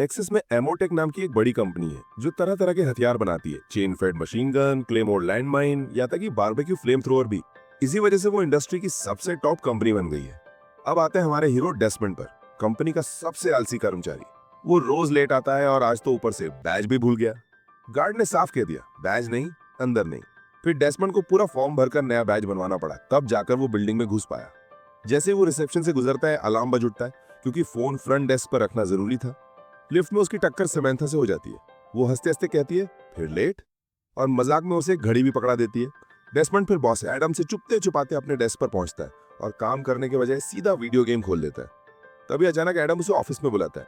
Texas में एमोटेक नाम की एक बड़ी कंपनी है जो तरह तरह के हथियार बनाती है। Chain fed machine gun, claymore landmine, या तक कि बारबेक्यू फ्लेम थ्रोअर भी। इसी वजह से वो इंडस्ट्री की सबसे टॉप कंपनी बन गई है। अब आते हैं हमारे हीरो डेस्मंड पर, कंपनी का सबसे आलसी कर्मचारी। वो रोज लेट आता है और आज तो ऊपर से बैज भी भूल गया। गार्ड ने साफ कह दिया, बैज नहीं, अंदर नहीं। फिर डेस्मंड को पूरा फॉर्म भरकर नया बैज बनवाना पड़ा, तब जाकर वो बिल्डिंग में घुस पाया। जैसे वो रिसेप्शन से गुजरता है, अलार्म बज उठता है, क्योंकि फोन फ्रंट डेस्क पर रखना जरूरी था। लिफ्ट में उसकी टक्कर समंथा से हो जाती है। वो हंसते हंसते कहती है, फिर लेट, और मजाक में उसे घड़ी भी पकड़ा देती है। डेस्मंड फिर बॉस एडम से चुपते छुपाते अपने डेस्क पर पहुंचता है और काम करने के बजाय सीधा वीडियो गेम खोल लेता है। तभी अचानक एडम उसे ऑफिस में बुलाता है।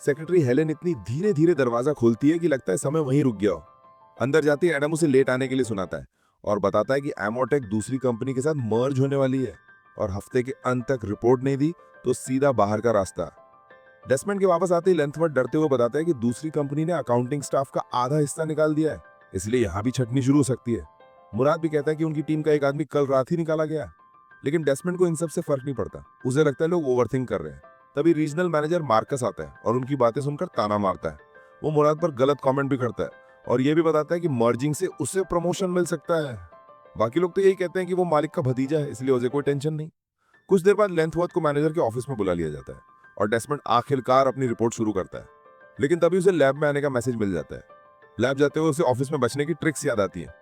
सेक्रेटरी हेलेन इतनी धीरे धीरे दरवाजा खोलती है कि लगता है समय वहीं रुक गया हो। अंदर जाते ही एडम उसे लेट आने के लिए सुनाता है और बताता है कि एमोटेक दूसरी कंपनी के साथ मर्ज होने वाली है और हफ्ते के अंत तक रिपोर्ट नहीं दी तो सीधा बाहर का रास्ता। डेस्मंड के वापस आते ही लेंथवर्थ डरते हुए बताता है कि दूसरी कंपनी ने अकाउंटिंग स्टाफ का आधा हिस्सा निकाल दिया है, इसलिए यहाँ भी छटनी शुरू हो सकती है। मुराद भी कहता है कि उनकी टीम का एक आदमी कल रात ही निकाला गया। लेकिन डेस्मंड को इन सब से फर्क नहीं पड़ता, उसे लगता है लोग ओवरथिंक कर रहे हैं। तभी रीजनल मैनेजर मार्कस आता है और उनकी बातें सुनकर ताना मारता है। वो मुराद पर गलत कमेंट भी करता है और ये भी बताता है कि मर्जिंग से उसे प्रमोशन मिल सकता है। बाकी लोग तो यही कहते हैं कि वो मालिक का भतीजा है, इसलिए उसे कोई टेंशन नहीं। कुछ देर बाद लेंथवर्थ को मैनेजर के ऑफिस में बुला लिया जाता है और डेस्मंड आखिरकार अपनी रिपोर्ट शुरू करता है। लेकिन तभी उसे लैब में आने का मैसेज मिल जाता है। लैब जाते हुए उसे ऑफिस में बचने की ट्रिक्स याद आती है।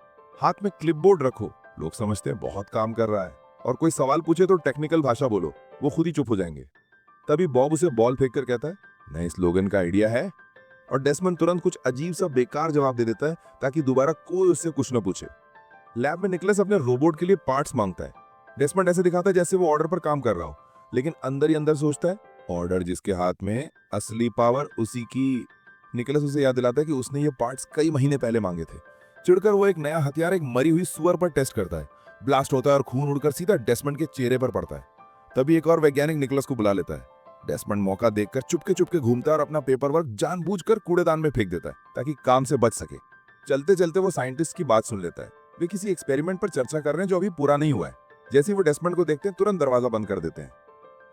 हाथ में क्लिपबोर्ड रखो, लोग समझते हैं बहुत काम कर रहा है, और कोई सवाल पूछे तो टेक्निकल भाषा बोलो, वो खुद ही चुप हो जाएंगे। तभी बॉब उसे बॉल फेंक कर कहता है, नए स्लोगन का आइडिया है, और डेस्मंड तुरंत कुछ अजीब सा बेकार जवाब दे देता है ताकि दोबारा कोई उससे कुछ न पूछे। लैब में निकलस अपने रोबोट के लिए पार्ट्स मांगता है। डेस्मंड ऐसे दिखाता है जैसे वो ऑर्डर पर काम कर रहा हो, लेकिन अंदर ही अंदर सोचता है, ऑर्डर जिसके हाथ में असली पावर उसी की। निकलस उसे याद दिलाता है कि उसने ये पार्ट्स कई महीने पहले मांगे थे। चिढ़कर वो एक नया हथियार एक मरी हुई सुअर पर टेस्ट करता है। ब्लास्ट होता है और खून उड़कर सीधा डेस्मंड के चेहरे पर पड़ता है। तभी एक और वैज्ञानिक निकलस को बुला लेता है। डेस्मंड मौका देखकर चुपके चुपके घूमता है और अपना पेपर वर्क जानबूझकर कूड़ेदान में फेंक देता है ताकि काम से बच सके। चलते चलते वो साइंटिस्ट की बात सुन लेता है। वे किसी एक्सपेरिमेंट पर चर्चा कर रहे हैं जो अभी पूरा नहीं हुआ है। जैसे ही वो डेस्मंड को देखते हैं, तुरंत दरवाजा बंद कर देते हैं।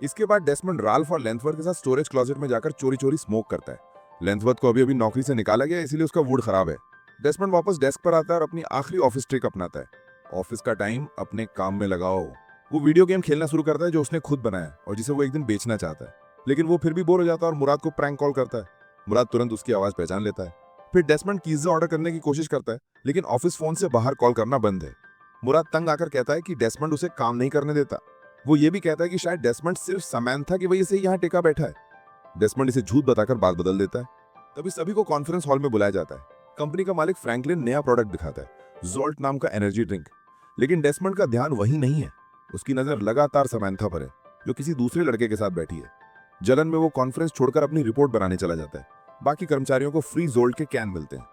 इसके बाद डेस्मंड राल्फ और लेंथवर्थ के साथ स्टोरेज क्लोजेट में जाकर चोरी चोरी स्मोक करता है। लेंथवर्थ को अभी अभी नौकरी से निकाला गया, इसीलिए उसका वुड खराब है। डेस्मंड वापस डेस्क पर आता है और अपनी आखिरी ऑफिस ट्रिक अपनाता है। ऑफिस का टाइम अपने काम में लगाओ। वो वीडियो गेम खेलना शुरू करता है जो उसने खुद बनाया और जिसे वो एक दिन बेचना चाहता है। लेकिन वो फिर भी बोर हो जाता है और मुराद को प्रैंक कॉल करता है। मुराद तुरंत उसकी आवाज पहचान लेता है। फिर डेस्मंड पिज्जा ऑर्डर करने की कोशिश करता है, लेकिन ऑफिस फोन से बाहर कॉल करना बंद है। मुराद तंग आकर कहता है कि डेस्मंड उसे काम नहीं करने देता। वो ये भी कहता है कि शायद डेस्मंड सिर्फ समंथा की वजह से यहाँ टिका बैठा है। डेस्मंड इसे झूठ बताकर बात बदल देता है। तभी सभी को कॉन्फ्रेंस हॉल में बुलाया जाता है। कंपनी का मालिक फ्रैंकलिन नया प्रोडक्ट दिखाता है, जोल्ट नाम का एनर्जी ड्रिंक। लेकिन डेस्मंड का ध्यान वही नहीं है। उसकी नजर लगातार समंथा पर है, जो किसी दूसरे लड़के के साथ बैठी है। जलन में वो कॉन्फ्रेंस छोड़कर अपनी रिपोर्ट बनाने चला जाता है। बाकी कर्मचारियों को फ्री जोल्ट के कैन मिलते हैं।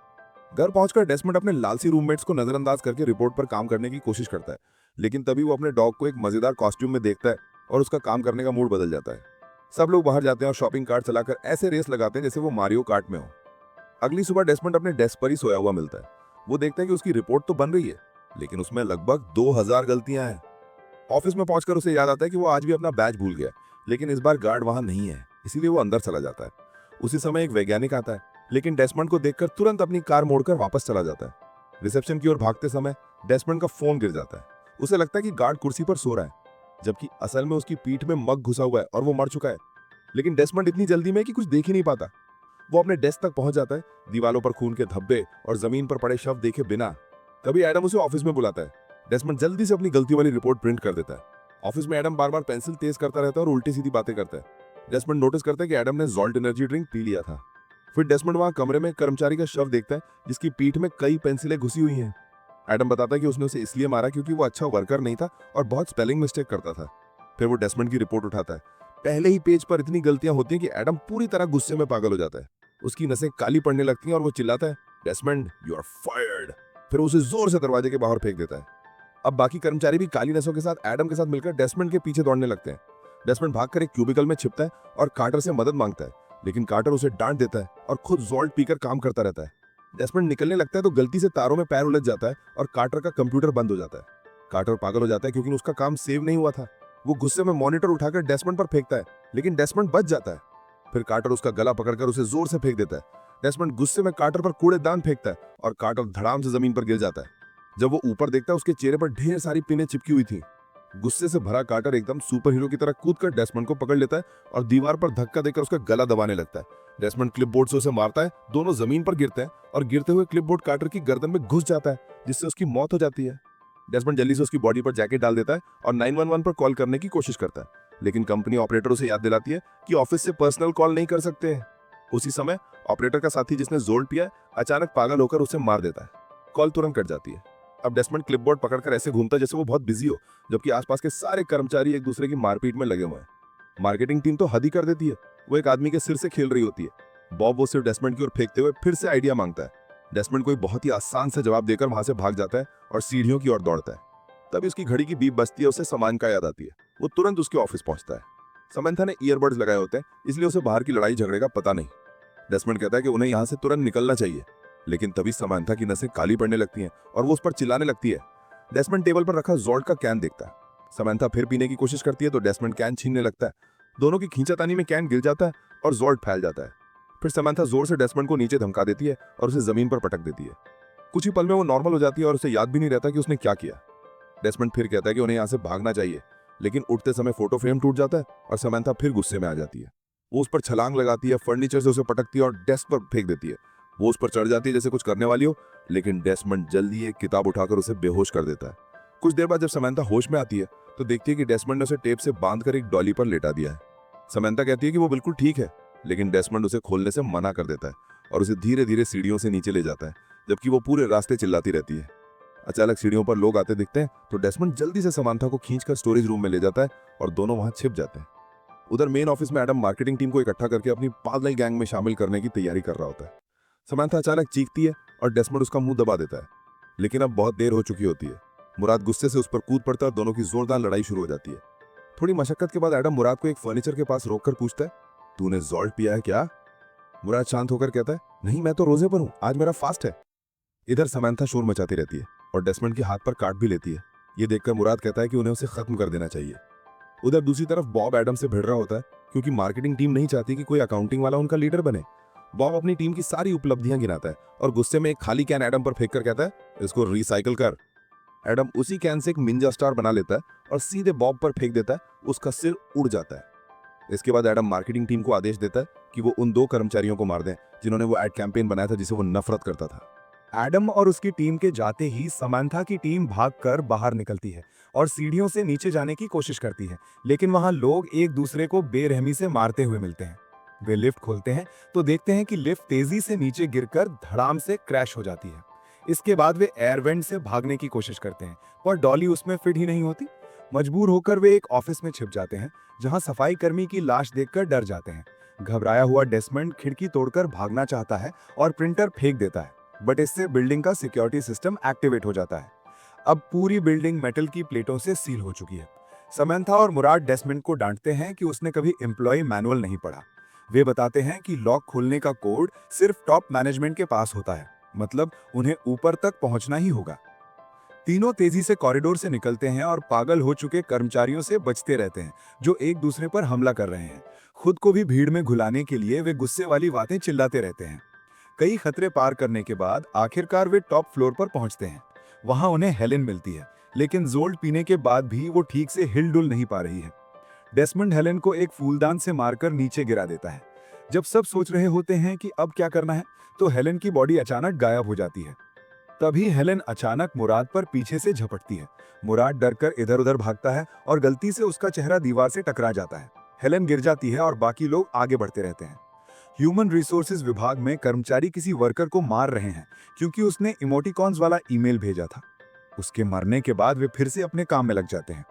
घर पहुंचकर डेस्मंड अपने लालसी रूममेट्स को नजरअंदाज करके रिपोर्ट पर काम करने की कोशिश करता है। लेकिन तभी वो अपने डॉग को एक मजेदार कॉस्ट्यूम में देखता है और उसका काम करने का मूड बदल जाता है। सब लोग बाहर जाते हैं और शॉपिंग कार्ट चलाकर ऐसे रेस लगाते हैं जैसे वो मारियो कार्ट में हो। अगली सुबह डेस्मंड अपने डेस्क पर ही सोया हुआ मिलता है। वो देखता है कि उसकी रिपोर्ट तो बन रही है, लेकिन उसमें लगभग 2000 गलतियां हैं। ऑफिस में पहुंचकर उसे याद आता है कि वो आज भी अपना बैज भूल गया, लेकिन इस बार गार्ड वहां नहीं है, इसीलिए वो अंदर चला जाता है। उसी समय एक वैज्ञानिक आता है, लेकिन डेस्मंड को देखकर तुरंत अपनी कार मोड़कर वापस चला जाता है। रिसेप्शन की ओर भागते समय डेस्मंड का फोन गिर जाता है। उसे लगता है कि गार्ड कुर्सी पर सो रहा है, जबकि असल में उसकी पीठ में मग घुसा हुआ है और वो मर चुका है। लेकिन डेस्मंड इतनी जल्दी में कि कुछ देख ही नहीं पाता। वो अपने डेस्क तक पहुंच जाता है, दीवालों पर खून के धब्बे और जमीन पर पड़े शव देखे बिना। तभी एडम उसे ऑफिस में बुलाता है। डेस्मंड जल्दी से अपनी गलती वाली रिपोर्ट प्रिंट कर देता है। ऑफिस में एडम बार बार पेंसिल तेज करता रहता है और उल्टी सीधी बातें करता है। डेस्मंड नोटिस करता है कि एडम ने जोल्ट एनर्जी ड्रिंक पी लिया था। फिर डेस्मंड वहां कमरे में कर्मचारी का शव देखता है जिसकी पीठ में कई पेंसिलें घुसी हुई हैं। एडम बताता है कि उसने उसे इसलिए मारा क्योंकि वो अच्छा वर्कर नहीं था और बहुत स्पेलिंग मिस्टेक करता था। फिर वो डेस्मंड की रिपोर्ट उठाता है। पहले ही पेज पर इतनी गलतियां होती हैं कि एडम पूरी तरह गुस्से में पागल हो जाता है। उसकी नसें काली पड़ने लगती हैं और वो चिल्लाता है, डेस्मंड यू आर फायर्ड। फिर उसे जोर से दरवाजे के बाहर फेंक देता है। अब बाकी कर्मचारी भी काली नसों के साथ एडम के साथ मिलकर डेस्मंड के पीछे दौड़ने लगते हैं। डेस्मंड भागकर एक क्यूबिकल में छिपता है और कार्टर से मदद मांगता है, लेकिन कार्टर उसे डांट देता है और खुद जोल्ट पीकर काम करता रहता है। डेस्मंड निकलने लगता है तो गलती से तारों में पैर उलझ जाता है और कार्टर का कंप्यूटर बंद हो जाता है। कार्टर पागल हो जाता है क्योंकि उसका काम सेव नहीं हुआ था। वो गुस्से में मॉनिटर उठाकर डेस्मंड पर फेंकता है, लेकिन डेस्मंड बच जाता है। फिर कार्टर उसका गला पकड़कर उसे जोर से फेंक देता है। डेस्मंड गुस्से में कार्टर पर कूड़ेदान फेंकता है और कार्टर धड़ाम से जमीन पर गिर जाता है। जब वो ऊपर देखता है, उसके चेहरे पर ढेर सारी पिनें चिपकी हुई थी। गुस्से से भरा कार्टर एकदम सुपर हीरो की तरह कूदकर डेस्मंड को पकड़ लेता है और दीवार पर धक्का देकर उसका गला दबाने लगता है। डेस्मंड क्लिपबोर्ड से उसे मारता है, दोनों जमीन पर गिरते हैं और गिरते हुए क्लिपबोर्ड कार्टर की गर्दन में घुस जाता है, जिससे उसकी मौत हो जाती है। डेस्मंड जल्दी से उसकी बॉडी पर जैकेट डाल देता है और 911 पर कॉल करने की कोशिश करता है, लेकिन कंपनी ऑपरेटर उसे याद दिलाती है कि ऑफिस से पर्सनल कॉल नहीं कर सकते हैं। उसी समय ऑपरेटर का साथी जिसने जोल्ट पिया है, अचानक पागल होकर उसे मार देता है। कॉल तुरंत कट जाती है। अब डेस्मंड क्लिपबोर्ड पकड़कर ऐसे घूमता है जैसे वो बहुत बिजी हो, जबकि आसपास के सारे कर्मचारी एक दूसरे की मारपीट में लगे हुए हैं। मार्केटिंग टीम तो हद ही कर देती है। वो एक आदमी के सिर से खेल रही होती है। बॉब वो सिर्फ डेस्मंड की ओर फेंकते हुए फिर से आइडिया मांगता है। डेस्मंड कोई बहुत ही आसान से जवाब देकर वहां से भाग जाता है और सीढ़ियों की ओर दौड़ता है। तभी उसकी घड़ी की बीप बजती है, उसे सामान का याद आती है। वो तुरंत उसके ऑफिस पहुंचता है। समंथा ने ईयरबड्स लगाए होते हैं, इसलिए उसे बाहर की लड़ाई झगड़े का पता नहीं। डेस्मंड कहता है कि उन्हें यहाँ से तुरंत निकलना चाहिए, लेकिन तभी समंथा की नसें काली पड़ने लगती हैं और वो उस पर चिल्लाने लगती है। डेस्मंड टेबल पर रखा जोल्ट का कैन देखता है। समंथा फिर पीने की कोशिश करती है तो डेस्मंड कैन छीनने लगता है। दोनों की खींचातानी में कैन गिर जाता है और जोल्ट फैल जाता है। फिर समंथा जोर से डेस्मंड को नीचे धमका देती है और उसे जमीन पर पटक देती है। कुछ ही पल में वो नॉर्मल हो जाती है और उसे याद भी नहीं रहता कि उसने क्या किया। डेस्मंड फिर कहता है कि उन्हें यहाँ से भागना चाहिए, लेकिन उठते समय फोटो फ्रेम टूट जाता है और समंथा फिर गुस्से में आ जाती है। वो उस पर छलांग लगाती है, फर्नीचर से उसे पटकती है और डेस्क पर फेंक देती है। वो उस पर चढ़ जाती है जैसे कुछ करने वाली हो, लेकिन डेस्मंड जल्दी एक किताब उठाकर उसे बेहोश कर देता है। कुछ देर बाद जब समंथा होश में आती है तो देखती है कि डेस्मंड ने उसे टेप से बांधकर एक डॉली पर लेटा दिया है। समंथा कहती है कि वो बिल्कुल ठीक है, लेकिन डेस्मंड उसे खोलने से मना कर देता है और उसे धीरे धीरे सीढ़ियों से नीचे ले जाता है, जबकि वो पूरे रास्ते चिल्लाती रहती है। अचानक सीढ़ियों पर लोग आते दिखते हैं तो डेस्मंड जल्दी से समंथा को खींचकर स्टोरेज रूम में ले जाता है और दोनों वहां छिप जाते हैं। उधर मेन ऑफिस में एडम मार्केटिंग टीम को इकट्ठा करके अपनी पागल गैंग में शामिल करने की तैयारी कर रहा होता है। समंथा अचानक चीखती है और डेस्मंड उसका मुंह दबा देता है, लेकिन अब बहुत देर हो चुकी होती है। मुराद गुस्से से उस पर कूद पड़ता है और दोनों की जोरदार लड़ाई शुरू हो जाती है। थोड़ी मशक्कत के बाद एडम मुराद को एक फर्नीचर के पास रोककर पूछता है, तूने जोल्ट पिया है क्या? मुराद शांत होकर कहता है, नहीं, मैं तो रोजे पर हूं, आज मेरा फास्ट है। इधर समंथा शोर मचाती रहती है और डेस्मंड के हाथ पर काट भी लेती है। ये देखकर मुराद कहता है कि उन्हें उसे खत्म कर देना चाहिए। उधर दूसरी तरफ बॉब एडम से भिड़ रहा होता है, क्योंकि मार्केटिंग टीम नहीं चाहती कि कोई अकाउंटिंग वाला उनका लीडर बने। बॉब अपनी टीम की सारी उपलब्धियां गिनाता है और गुस्से में एक खाली कैन एडम पर फेंक कर कहता है, इसको रिसाइकल कर। एडम उसी कैन से एक निंजा स्टार बना लेता है और सीधे बॉब पर फेंक देता है। उसका सिर उड़ जाता है। इसके बाद एडम मार्केटिंग टीम को आदेश देता है कि वो उन 2 कर्मचारियों को मार दें जिन्होंने वो एड कैंपेन बनाया था जिसे वो नफरत करता था। एडम और उसकी टीम के जाते ही समंथा की टीम भागकर बाहर निकलती है और सीढ़ियों से नीचे जाने की कोशिश करती है, लेकिन वहां लोग एक दूसरे को बेरहमी से मारते हुए मिलते हैं। वे लिफ्ट खोलते हैं तो देखते हैं कि लिफ्ट तेजी से नीचे गिरकर धड़ाम से क्रैश हो जाती है। इसके बाद वे एयर वेंट से भागने की कोशिश करते हैं, पर डॉली उसमें फिट ही नहीं होती। मजबूर होकर वे एक ऑफिस में छिप जाते हैं, जहां सफाई कर्मी की लाश देखकर डर जाते हैं। घबराया हुआ डेस्मंड खिड़की तोड़कर भागना चाहता है और प्रिंटर फेंक देता है, बट इससे बिल्डिंग का सिक्योरिटी सिस्टम एक्टिवेट हो जाता है। अब पूरी बिल्डिंग मेटल की प्लेटों से सील हो चुकी है। समंथा और मुराद डेस्मंड को डांटते हैं कि उसने कभी एम्प्लॉय मैनुअल नहीं पढ़ा। वे बताते हैं कि लॉक खोलने का कोड सिर्फ टॉप मैनेजमेंट के पास होता है, मतलब उन्हें ऊपर तक पहुंचना ही होगा। तीनों तेजी से कॉरिडोर से निकलते हैं और पागल हो चुके कर्मचारियों से बचते रहते हैं, जो एक दूसरे पर हमला कर रहे हैं। खुद को भी भीड़ में घुलाने के लिए वे गुस्से वाली बातें चिल्लाते रहते हैं। कई खतरे पार करने के बाद आखिरकार वे टॉप फ्लोर पर पहुंचते हैं। वहां उन्हें हेलेन मिलती है, लेकिन जोल्ट पीने के बाद भी वो ठीक से हिलडुल नहीं पा रही है। डेस्मंड हेलेन को एक फूलदान से मारकर नीचे गिरा देता है। जब सब सोच रहे होते हैं कि अब क्या करना है, तो हेलेन की बॉडी अचानक गायब हो जाती है। तभी हेलेन अचानक मुराद पर पीछे से झपटती है। मुराद डरकर इधर उधर भागता है और गलती से उसका चेहरा दीवार से टकरा जाता है। हेलेन गिर जाती है और बाकी लोग आगे बढ़ते रहते हैं। ह्यूमन रिसोर्सेज विभाग में कर्मचारी किसी वर्कर को मार रहे हैं, क्योंकि उसने इमोटिकॉन्स वाला ईमेल भेजा था। उसके मरने के बाद वे फिर से अपने काम में लग जाते हैं।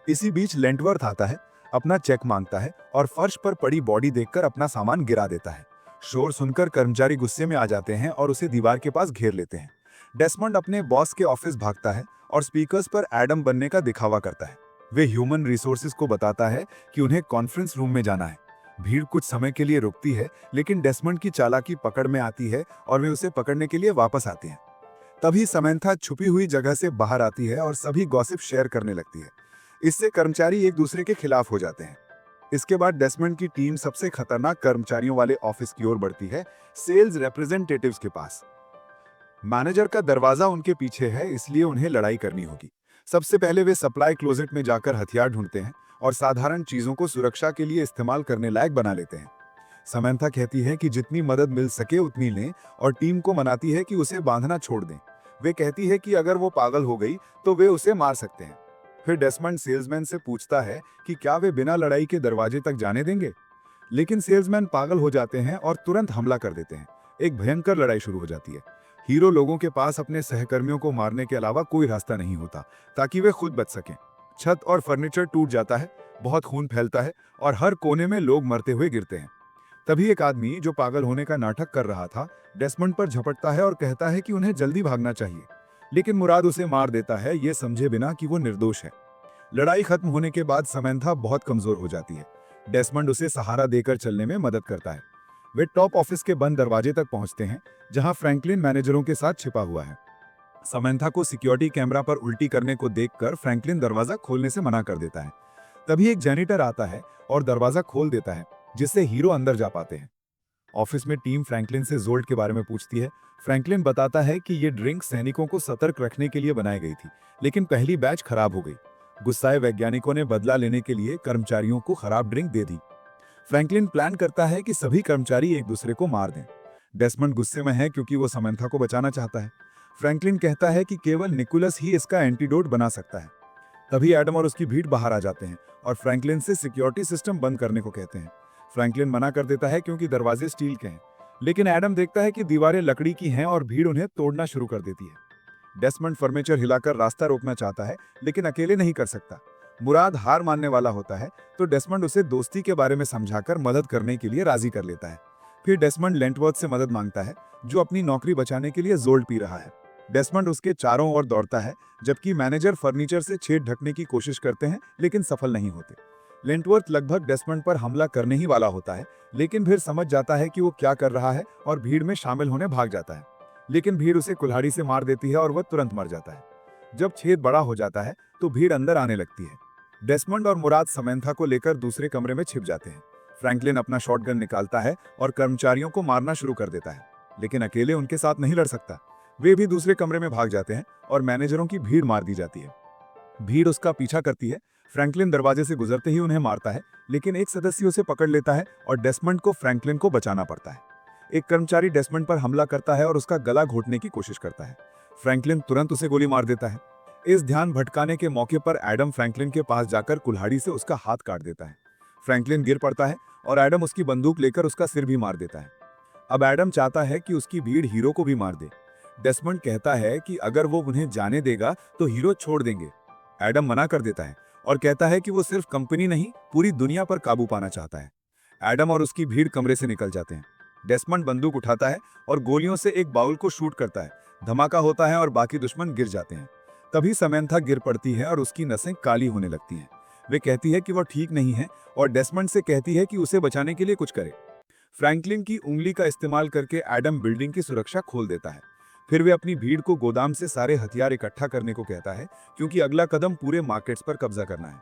इसी बीच लेंटवर्थ आता है, अपना चेक मांगता है और फर्श पर पड़ी बॉडी देखकर अपना सामान गिरा देता है। शोर सुनकर कर्मचारी गुस्से में आ जाते हैं और उसे दीवार के पास घेर लेते हैं। डेस्मंड अपने बॉस के ऑफिस भागता है और स्पीकर्स पर एडम बनने का दिखावा करता है। वे ह्यूमन रिसोर्सेज को बताता है कि उन्हें कॉन्फ्रेंस रूम में जाना है। भीड़ कुछ समय के लिए रुकती है, लेकिन डेस्मंड की चालाकी पकड़ में आती है और वे उसे पकड़ने के लिए वापस आते हैं। तभी समंथा छुपी हुई जगह से बाहर आती है और सभी गॉसिप शेयर करने लगती है। इससे कर्मचारी एक दूसरे के खिलाफ हो जाते हैं। इसके बाद डेसमंड की टीम सबसे खतरनाक कर्मचारियों वाले ऑफिस की ओर बढ़ती है, सेल्स रिप्रेजेंटेटिव्स के पास। मैनेजर का दरवाजा उनके पीछे है, इसलिए उन्हें लड़ाई करनी होगी। सबसे पहले वे सप्लाई क्लोजेट में जाकर हथियार ढूंढते हैं और साधारण चीजों को सुरक्षा के लिए इस्तेमाल करने लायक बना लेते हैं। समंथा कहती है कि जितनी मदद मिल सके उतनी लें और टीम को मनाती है कि उसे बांधना छोड़ दें। वे कहती है कि अगर वो पागल हो गई तो वे उसे मार सकते हैं। फिर डेसमंड सेल्समैन से पूछता है कि क्या वे बिना लड़ाई के दरवाजे तक जाने देंगे, लेकिन सेल्समैन पागल हो जाते हैं और तुरंत हमला कर देते हैं। एक भयंकर लड़ाई शुरू हो जाती है। हीरो लोगों के पास अपने सहकर्मियों को मारने के अलावा कोई रास्ता नहीं होता ताकि वे खुद बच सकें। छत और फर्नीचर टूट जाता है, बहुत खून फैलता है और हर कोने में लोग मरते हुए गिरते हैं। तभी एक आदमी जो पागल होने का नाटक कर रहा था डेसमंड पर झपटता है और कहता है कि उन्हें जल्दी भागना चाहिए, लेकिन मुराद उसे मार देता है, ये समझे बिना कि वो निर्दोष है। लड़ाई खत्म होने के बाद समंथा बहुत कमजोर हो जाती है। डेसमंड उसे सहारा देकर चलने में मदद करता है। वे टॉप ऑफिस के बंद दरवाजे तक पहुंचते हैं, जहां फ्रैंकलिन मैनेजरों के साथ छिपा हुआ है। समंथा को सिक्योरिटी कैमरा पर उल्टी करने को देखकर फ्रैंकलिन दरवाजा खोलने से मना कर देता है। तभी एक जैनिटर आता है और दरवाजा खोल देता है, जिससे हीरो अंदर जा पाते हैं। ऑफिस में टीम फ्रैंकलिन से जोल्ट के बारे में पूछती है। फ्रैंकलिन बताता है कि ये ड्रिंक सैनिकों को सतर्क रखने के लिए बनाई गई थी, लेकिन पहली बैच खराब हो गई। गुस्साए वैज्ञानिकों ने बदला लेने के लिए कर्मचारियों को खराब ड्रिंक दे दी। फ्रैंकलिन प्लान करता है कि सभी कर्मचारी एक दूसरे को मार दें। डेसमंड गुस्से में है क्योंकि वो समंथा को बचाना चाहता है। फ्रैंकलिन कहता है कि केवल निकोलस ही इसका एंटीडोट बना सकता है। तभी एडम और उसकी भीड़ बाहर आ जाते हैं और फ्रैंकलिन से सिक्योरिटी सिस्टम बंद करने को कहते हैं। फ्रैंकलिन मना कर देता है क्योंकि दरवाजे स्टील के हैं, लेकिन एडम देखता है कि दीवारें लकड़ी की हैं और भीड़ उन्हें तोड़ना शुरू कर देती है। डेसमंड फर्नीचर हिलाकर रास्ता रोकना चाहता है, लेकिन अकेले नहीं कर सकता। मुराद हार मानने वाला होता है, तो डेसमंड उसे दोस्ती के बारे में समझाकर मदद करने के लिए राजी कर लेता है। फिर डेसमंड लेंटवर्थ से मदद मांगता है, जो अपनी नौकरी बचाने के लिए जोल्ट पी रहा है। डेसमंड उसके चारों ओर दौड़ता है, जबकि मैनेजर फर्नीचर से छेद ढकने की कोशिश करते हैं, लेकिन सफल नहीं होते। लेंटवर्थ लगभग डेसमंड पर हमला करने ही वाला होता है, लेकिन फिर समझ जाता है कि वो क्या कर रहा है और भीड़ में शामिल होने भाग जाता है। लेकिन भीड़ उसे कुल्हाड़ी से मार देती है और वह तुरंत मर जाता है। जब छेद बड़ा हो जाता है तो भीड़ अंदर आने लगती है। डेसमंड और मुराद समंथा को लेकर दूसरे कमरे में छिप जाते हैं। फ्रैंकलिन अपना शॉटगन निकालता है और कर्मचारियों को मारना शुरू कर देता है, लेकिन अकेले उनके साथ नहीं लड़ सकता। वे भी दूसरे कमरे में भाग जाते हैं और मैनेजरों की भीड़ मार दी जाती है। भीड़ उसका पीछा करती है। फ्रैंकलिन दरवाजे से गुजरते ही उन्हें मारता है, लेकिन एक सदस्य उसे पकड़ लेता है और डेसमंड को फ्रैंकलिन को बचाना पड़ता है। एक कर्मचारी डेसमंड पर हमला करता है और उसका गला घोटने की कोशिश करता है। फ्रैंकलिन तुरंत उसे गोली मार देता है। इस ध्यान भटकाने के मौके पर एडम फ्रैंकलिन के पास जाकर कुल्हाड़ी से उसका हाथ काट देता है। फ्रैंकलिन गिर पड़ता है और एडम उसकी बंदूक लेकर उसका सिर भी मार देता है। अब एडम चाहता है कि उसकी भीड़ हीरो को भी मार दे। डेसमंड कहता है कि अगर वो उन्हें जाने देगा तो हीरो छोड़ देंगे। एडम मना कर देता है और कहता है कि वो सिर्फ कंपनी नहीं, पूरी दुनिया पर काबू पाना चाहता है। एडम और उसकी भीड़ कमरे से निकल जाते हैं। डेसमंड बंदूक उठाता है और गोलियों से एक बाउल को शूट करता है। धमाका होता है और बाकी दुश्मन गिर जाते हैं। तभी समंथा गिर पड़ती है और उसकी नसें काली होने लगती हैं। वे कहती है कि वह ठीक नहीं है और डेसमंड से कहती है कि उसे बचाने के लिए कुछ करे। फ्रैंकलिन की उंगली का इस्तेमाल करके एडम बिल्डिंग की सुरक्षा खोल देता है। फिर वे अपनी भीड़ को गोदाम से सारे हथियार इकट्ठा करने को कहता है, क्योंकि अगला कदम पूरे मार्केट्स पर कब्जा करना है।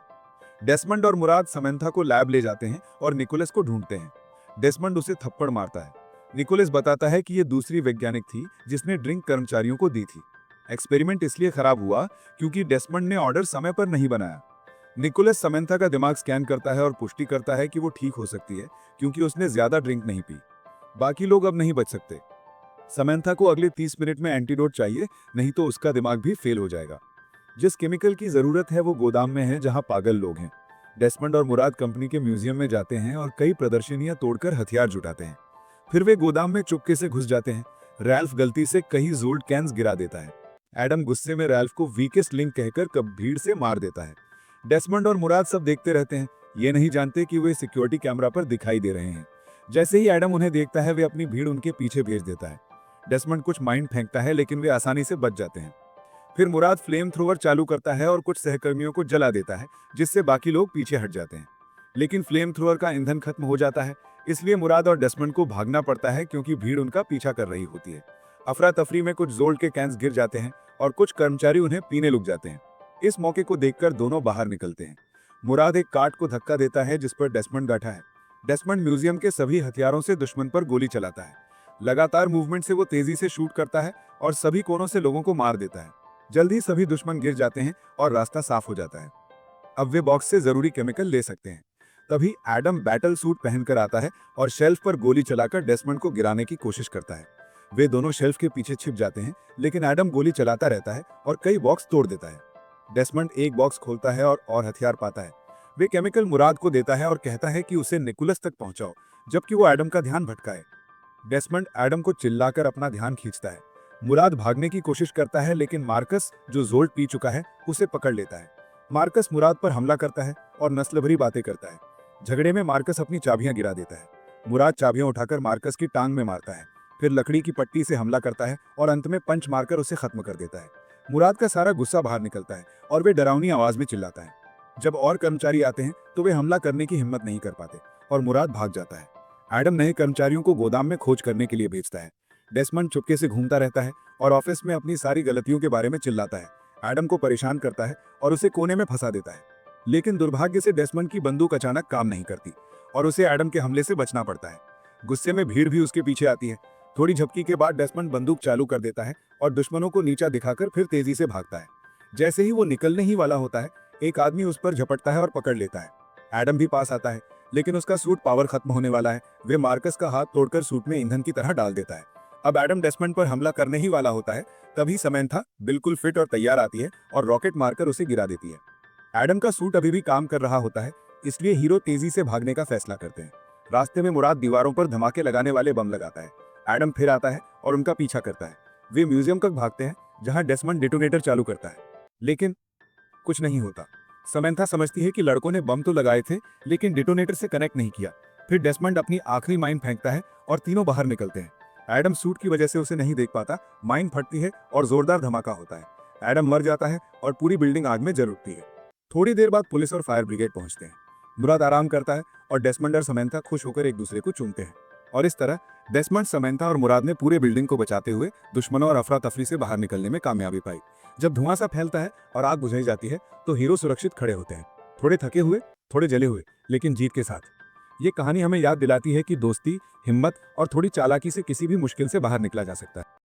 डेसमंड और मुराद समंथा को लैब ले जाते हैं और निकोलस को ढूंढते हैं। डेसमंड उसे थप्पड़ मारता है। निकोलस बताता है कि ये दूसरी वैज्ञानिक थी जिसने ड्रिंक कर्मचारियों को दी थी। एक्सपेरिमेंट इसलिए खराब हुआ क्योंकि डेसमंड ने ऑर्डर समय पर नहीं बनाया। निकोलस समंथा का दिमाग स्कैन करता है और पुष्टि करता है कि वो ठीक हो सकती है, क्योंकि उसने ज्यादा ड्रिंक नहीं पी। बाकी लोग अब नहीं बच सकते। समंथा को अगले 30 मिनट में एंटीडोट चाहिए, नहीं तो उसका दिमाग भी फेल हो जाएगा। जिस केमिकल की जरूरत है वो गोदाम में है, जहां पागल लोग हैं। डेसमंड और मुराद कंपनी के म्यूजियम में जाते हैं और कई प्रदर्शनियां तोड़कर हथियार जुटाते हैं। फिर वे गोदाम में चुपके से घुस जाते हैं। रैल्फ गलती से कई जोल्ट कैंस गिरा देता है। एडम गुस्से में रैल्फ को वीकेस्ट लिंक कहकर कब भीड़ से मार देता है। डेसमंड और मुराद सब देखते रहते हैं, ये नहीं जानते कि वे सिक्योरिटी कैमरा पर दिखाई दे रहे हैं। जैसे ही एडम उन्हें देखता है, वे अपनी भीड़ उनके पीछे भेज देता है। डेसमंड कुछ माइंड फेंकता है, लेकिन वे आसानी से बच जाते हैं। फिर मुराद फ्लेम थ्रोवर चालू करता है और कुछ सहकर्मियों को जला देता है, जिससे बाकी लोग पीछे हट जाते हैं। लेकिन फ्लेम थ्रोवर का ईंधन खत्म हो जाता है, इसलिए मुराद और डेसमंड को भागना पड़ता है, क्योंकि भीड़ उनका पीछा कर रही होती है। अफरा तफरी में कुछ जोल्ट के कैंस गिर जाते हैं और कुछ कर्मचारी उन्हें पीने लग जाते हैं। इस मौके को देखकर दोनों बाहर निकलते हैं। मुराद एक कार्ट को धक्का देता है जिस पर डेस्मंड बैठा है। डेस्मंड म्यूजियम के सभी हथियारों से दुश्मन पर गोली चलाता है। लगातार मूवमेंट से वो तेजी से शूट करता है और सभी कोनों से लोगों को मार देता है। जल्दी सभी दुश्मन गिर जाते हैं और रास्ता साफ हो जाता है। अब वे बॉक्स से जरूरी केमिकल ले सकते हैं। तभी एडम बैटल सूट पहनकर आता है और शेल्फ पर गोली चलाकर डेस्मंड को गिराने की कोशिश करता है। वे दोनों शेल्फ के पीछे छिप जाते हैं, लेकिन एडम गोली चलाता रहता है और कई बॉक्स तोड़ देता है। डेस्मंड एक बॉक्स खोलता है और हथियार पाता है। वे केमिकल मुराद को देता है और कहता है कि उसे निकोलस तक पहुंचाओ, जबकि वो एडम का ध्यान भटकाए। डेस्मंड एडम को चिल्लाकर अपना ध्यान खींचता है। मुराद भागने की कोशिश करता है, लेकिन मार्कस, जो जोल्ट पी चुका है, उसे पकड़ लेता है। मार्कस मुराद पर हमला करता है और नस्ल भरी बातें करता है। झगड़े में मार्कस अपनी चाबियां गिरा देता है। मुराद चाबियां उठाकर मार्कस की टांग में मारता है, फिर लकड़ी की पट्टी से हमला करता है और अंत में पंच मारकर उसे खत्म कर देता है। मुराद का सारा गुस्सा बाहर निकलता है और वे डरावनी आवाज में चिल्लाता है। जब और कर्मचारी आते हैं तो वे हमला करने की हिम्मत नहीं कर पाते और मुराद भाग जाता है। एडम नए कर्मचारियों को गोदाम में खोज करने के लिए भेजता है। डेस्मंड चुपके से घूमता रहता है और ऑफिस में अपनी सारी गलतियों के बारे में चिल्लाता है। एडम को परेशान करता है और उसे कोने में फंसा देता है। लेकिन दुर्भाग्य से डेस्मंड की बंदूक अचानक काम नहीं करती और उसे एडम के हमले से बचना पड़ता है। गुस्से में भीड़ भी उसके पीछे आती है। थोड़ी झपकी के बाद डेस्मंड बंदूक चालू कर देता है और दुश्मनों को नीचा दिखाकर फिर तेजी से भागता है। जैसे ही वो निकलने ही वाला होता है, एक आदमी उस पर झपटता है और पकड़ लेता है। एडम भी पास आता है, लेकिन उसका सूट पावर खत्म होने वाला है। वे मार्कस का हाथ तोड़कर सूट में ईंधन की तरह डाल देता है। अब एडम डेस्मंड पर हमला करने ही वाला होता है, तभी समैंथा बिल्कुल फिट और तैयार आती है और रॉकेट मारकर उसे गिरा देती है। एडम का सूट अभी भी काम कर रहा होता है, इसलिए हीरो तेजी से भागने का फैसला करते हैं। रास्ते में मुराद दीवारों पर धमाके लगाने वाले बम लगाता है। एडम फिर आता है और उनका पीछा करता है। वे म्यूजियम तक भागते हैं, जहां डेस्मंड डिटोनेटर चालू करता है, लेकिन कुछ नहीं होता। समैंथा समझती है कि लड़कों ने बम तो लगाए थे, लेकिन डिटोनेटर से कनेक्ट नहीं किया। फिर डेस्मंड अपनी आखिरी माइन फेंकता है और तीनों बाहर निकलते हैं। एडम सूट की वजह से उसे नहीं देख पाता। माइन फटती है और जोरदार धमाका होता है। एडम मर जाता है और पूरी बिल्डिंग आग में जल उठती है। थोड़ी देर बाद पुलिस और फायर ब्रिगेड पहुंचते हैं। मुराद आराम करता है और डेस्मंड और समैंथा खुश होकर एक दूसरे को चूमते हैं। और इस तरह डेस्मंड, समैंथा और मुराद ने पूरे बिल्डिंग को बचाते हुए दुश्मनों और अफरा तफरी से बाहर निकलने में कामयाबी पाई। जब धुआं सा फैलता है और आग बुझाई जाती है, तो हीरो सुरक्षित खड़े होते हैं, थोड़े थके हुए, थोड़े जले हुए, लेकिन जीत के साथ। ये कहानी हमें याद दिलाती है कि दोस्ती, हिम्मत और थोड़ी चालाकी से किसी भी मुश्किल से बाहर निकला जा सकता है।